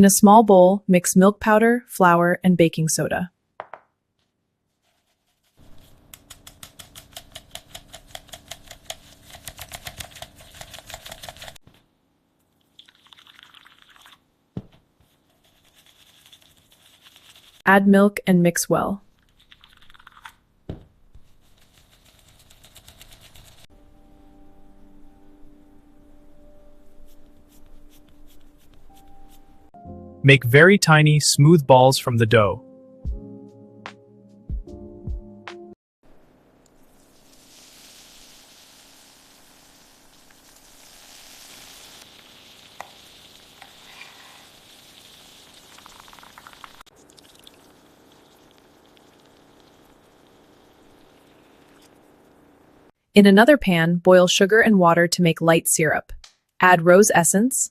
In a small bowl, mix milk powder, flour, and baking soda. Add milk and mix well. Make very tiny, smooth balls from the dough. In another pan, boil sugar and water to make light syrup. Add rose essence,